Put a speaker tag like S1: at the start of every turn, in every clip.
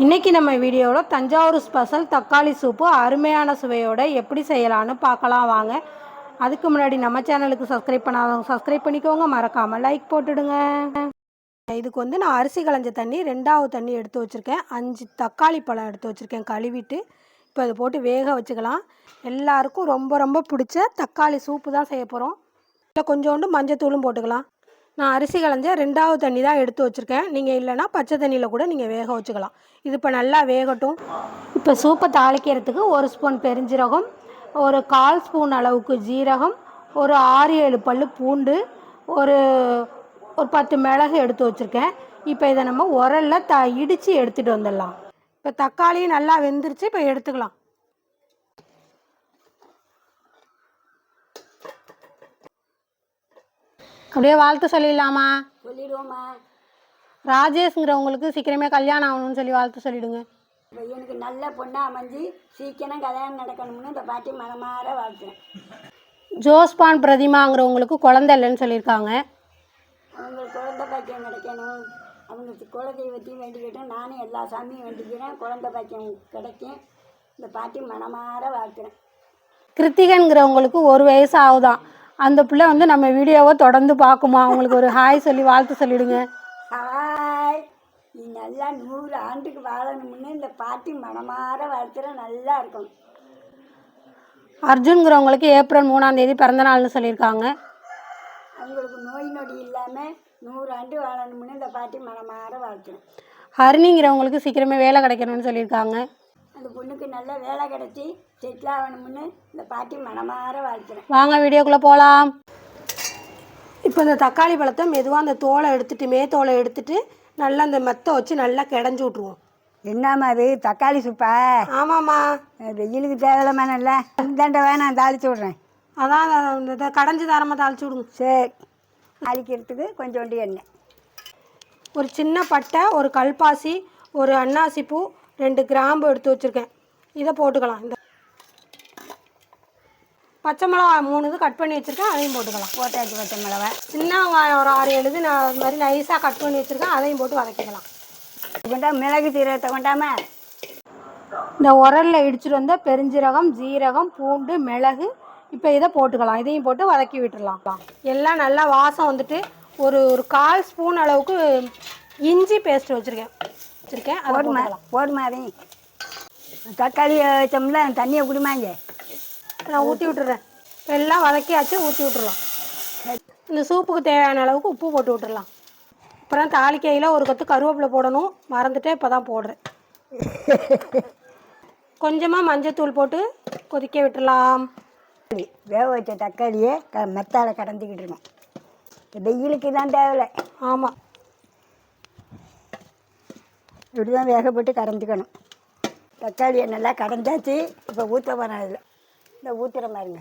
S1: இன்றைக்கி நம்ம வீடியோவில் தஞ்சாவூர் ஸ்பெஷல் தக்காளி சூப்பு அருமையான சுவையோட எப்படி செய்யலான்னு பார்க்கலாம் வாங்க. அதுக்கு முன்னாடி நம்ம சேனலுக்கு சப்ஸ்கிரைப் பண்ணாதவங்க சப்ஸ்கிரைப் பண்ணிக்கோங்க, மறக்காமல் லைக் போட்டுடுங்க. இதுக்கு வந்து நான் அரிசி களைஞ்ச தண்ணி 2வது தண்ணி எடுத்து வச்சுருக்கேன். 5 தக்காளி பழம் எடுத்து வச்சுருக்கேன் கழுவிட்டு. இப்போ அதை போட்டு வேக வச்சுக்கலாம். எல்லாருக்கும் ரொம்ப ரொம்ப பிடிச்ச தக்காளி சூப்பு தான் செய்ய போகிறோம். இல்லை கொஞ்சோண்டு மஞ்சத்தூளும் போட்டுக்கலாம். நான் அரிசி களைஞ்ச 2வது தண்ணி தான் எடுத்து வச்சுருக்கேன். நீங்கள் இல்லைனா பச்சை தண்ணியில் கூட நீங்கள் வேக வச்சுக்கலாம். இது இப்போ நல்லா வேகட்டும். இப்போ சூப்பை தாளிக்கிறதுக்கு 1 ஸ்பூன் பெருஞ்சீரகம், ஒரு 1/4 ஸ்பூன் அளவுக்கு ஜீரகம், ஒரு 6-7 பல் பூண்டு, ஒரு 10 மிளகு எடுத்து வச்சுருக்கேன். இப்போ இதை நம்ம உரலில் இடித்து எடுத்துகிட்டு வந்துடலாம். இப்போ தக்காளி நல்லா வெந்துருச்சு. இப்போ எடுத்துக்கலாம். அப்படியே வாழ்த்து சொல்லிடலாமா?
S2: சொல்லிடுவோம்மா.
S1: ராஜேஷ்ங்கிறவங்களுக்கு சீக்கிரமே கல்யாணம் ஆகணும்னு சொல்லி வாழ்த்து சொல்லிவிடுங்க.
S2: எனக்கு நல்ல பொண்ணாக அமைஞ்சு சீக்கிரம் கல்யாணம் நடக்கணும்னு இந்த பாட்டி மனமாற வாழ்த்துறேன்.
S1: ஜோஸ்பான் பிரதிமாங்கிறவங்களுக்கு குழந்தை இல்லைன்னு சொல்லியிருக்காங்க.
S2: அவங்க குழந்தை பாக்கியம் கிடைக்கணும், அவங்க குலதெய்வத்தையும் வேண்டிக்கிட்டேன். நானும் எல்லா சாமியும் வேண்டிக்கிறேன், குழந்தை பாக்கியம் கிடைக்கும். இந்த பாட்டி மனமாற வாழ்த்துறேன்.
S1: கிருத்திகன்கிறவங்களுக்கு 1 வயசு ஆகுதான். அந்த பிள்ளை வந்து நம்ம வீடியோவை தொடர்ந்து பார்க்குமா. அவங்களுக்கு ஒரு ஹாய் சொல்லி வாழ்த்து சொல்லிவிடுங்க.
S2: ஹாய், நீ நல்லா 100 ஆண்டுக்கு வாழணும்னு இந்த பாட்டி மனமாற வாழ்த்துற. நல்லா இருக்கும்.
S1: அர்ஜுன்கிறவங்களுக்கு ஏப்ரல் 3ஆம் தேதி பிறந்தநாள்னு சொல்லியிருக்காங்க.
S2: அவங்களுக்கு நோய் நொடி இல்லாமல் 100 ஆண்டு வாழணும்னு இந்த பாட்டி மனமாற வாழ்த்துறேன்.
S1: ஹரிணிங்கிறவங்களுக்கு சீக்கிரமே வேலை கிடைக்கணும்னு சொல்லியிருக்காங்க.
S2: அந்த பொண்ணுக்கு நல்ல வேலை கிடச்சி செட்டில் ஆகணும்னு இந்த பாட்டி மனமாற வாழ்த்துறேன்.
S1: வாங்க வீடியோக்குள்ளே போகலாம். இப்போ இந்த தக்காளி பழத்தை மெதுவாக அந்த தோலை எடுத்துட்டு மேத்தோலை எடுத்துட்டு நல்லா அந்த மெத்தை வச்சு நல்லா கிடஞ்சி விட்ருவோம்.
S2: என்னம்மா அது தக்காளி சூப்பா?
S1: ஆமாம்மா,
S2: வெயிலுக்கு தேவையில்லாம இல்லை. இந்தாண்ட வேணாம், தாளித்து விட்றேன்.
S1: அதான் இந்த கடைஞ்சி தரமாக தாளிச்சு விடுங்க.
S2: சரி, தாளிக்கிறதுக்கு கொஞ்சோண்டு எண்ணெய்,
S1: ஒரு சின்ன பட்டை, ஒரு கல்பாசி, ஒரு அன்னாசிப்பூ, 2 கிராம்பு எடுத்து வச்சுருக்கேன். இதை போட்டுக்கலாம். இந்த பச்சை மிளகா 3 இது கட் பண்ணி வச்சுருக்கேன், அதையும் போட்டுக்கலாம்.
S2: போட்டாச்சு பச்சை மிளகா.
S1: சின்ன வெங்காயம் ஒரு 6-7 நான் அது மாதிரி நைஸாக கட் பண்ணி வச்சுருக்கேன், அதையும் போட்டு வதக்கிக்கலாம்.
S2: கொண்டா மிளகு சீரகத்தை கொண்டாம
S1: இந்த உரலில் இடிச்சிட்டு வந்த பெருஞ்சீரகம், ஜீரகம், பூண்டு, மிளகு, இப்போ இதை போட்டுக்கலாம். இதையும் போட்டு வதக்கி விட்டுடலாம். எல்லாம் நல்லா வாசம் வந்துட்டு ஒரு 1/4 ஸ்பூன் அளவுக்கு இஞ்சி பேஸ்ட் வச்சுருக்கேன்.
S2: போடுமா அதையும். தக்காளி வச்சோம்ல, தண்ணியை குடிமாங்க.
S1: நான் ஊற்றி விட்டுறேன். எல்லாம் வதக்கியாச்சு, ஊற்றி விட்டுறலாம். இந்த சூப்புக்கு தேவையான அளவுக்கு உப்பு போட்டு விட்டுடலாம். அப்புறம் தாளிக்கையில் ஒரு கொத்து கருவேப்பிலை போடணும், மறந்துட்டே இப்போ தான் போடுறேன். கொஞ்சமாக மஞ்சத்தூள் போட்டு கொதிக்க விட்டுடலாம்.
S2: வேக வச்ச தக்காளியை மெத்தால கடந்துக்கிட்டு இருக்கோம். வெயிலுக்கு தான் தேவையில்லை.
S1: ஆமாம்,
S2: இப்படி தான் வேகப்பட்டு கரைஞ்சிக்கணும். தக்காளியை நல்லா கடைஞ்சாச்சு. இப்போ ஊற்ற போகிறேன். அதில் இந்த ஊற்றுற மாதிரிங்க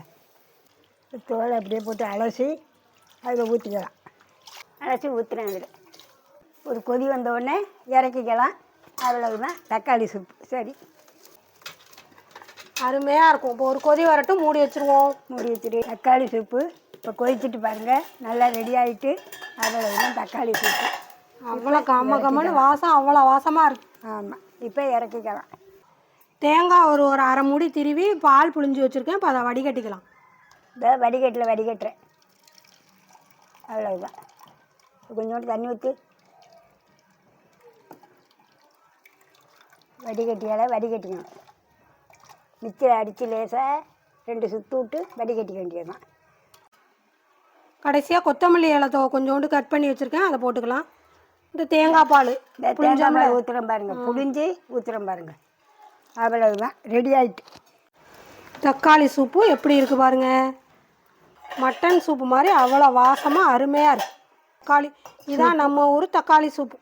S2: தோலை அப்படியே போட்டு அலசி அதில் ஊற்றிக்கலாம். அலசி ஊற்றுறேன். அதில் ஒரு கொதி வந்தவுடனே இறக்கிக்கலாம். அவ்வளவுதான் தக்காளி சூப்பு. சரி,
S1: அருமையாக இருக்கும். இப்போ ஒரு கொதி வரட்டும், மூடி வச்சுருவோம்.
S2: மூடி வச்சுட்டு தக்காளி சூப்பு இப்போ கொதிச்சுட்டு பாருங்கள், நல்லா ரெடி ஆகிட்டு. அவ்வளவுதான் தக்காளி சூப்பு.
S1: அவ்வளோ கம்மன்னு வாசம், அவ்வளோ வாசமாக இருக்குது.
S2: ஆமாம், இப்போ இறக்கிக்கலாம்.
S1: தேங்காய் ஒரு 1/2 மூடி திருவி பால் புழிஞ்சு வச்சுருக்கேன். இப்போ அதை வடிகட்டிக்கலாம்.
S2: இந்த வடிகட்டுறேன். அவ்வளவுதான். கொஞ்சோண்டு தண்ணி ஊற்றி வடிகட்டிக்கணும். மிக்சியில் அடித்து லேசாக 2 சுற்று விட்டு வடிகட்டிக்க வேண்டியதுதான்.
S1: கடைசியாக கொத்தமல்லி இலை கொஞ்சோண்டு கட் பண்ணி வச்சுருக்கேன், அதை போட்டுக்கலாம். இந்த தேங்காய் பால்
S2: ஊற்றுறோம் பாருங்கள், புழிஞ்சு ஊற்றுறோம் பாருங்கள். அவ்வளவுதான், ரெடி ஆகிட்டு.
S1: தக்காளி சூப்பு எப்படி இருக்குது பாருங்கள். மட்டன் சூப்பு மாதிரி அவ்வளோ வாசமாக அருமையாக இருக்குது. தக்காளி இதுதான் நம்ம ஊர் தக்காளி சூப்பு.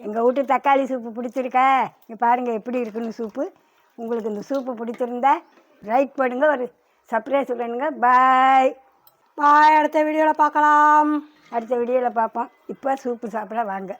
S2: எங்கள் வீட்டு தக்காளி சூப்பு பிடிச்சிருக்கா? இங்கே பாருங்கள் எப்படி இருக்குன்னு சூப்பு. உங்களுக்கு இந்த சூப்பு பிடிச்சிருந்தா லைக் பண்ணுங்கள், ஒரு சப்ஸ்கிரைப் பண்ணுங்க. பாய்.
S1: அடுத்த வீடியோவில் பார்க்கலாம்.
S2: அடுத்த வீடியோவில் பார்ப்போம். இப்போ சூப்பு சாப்பிட வாங்க.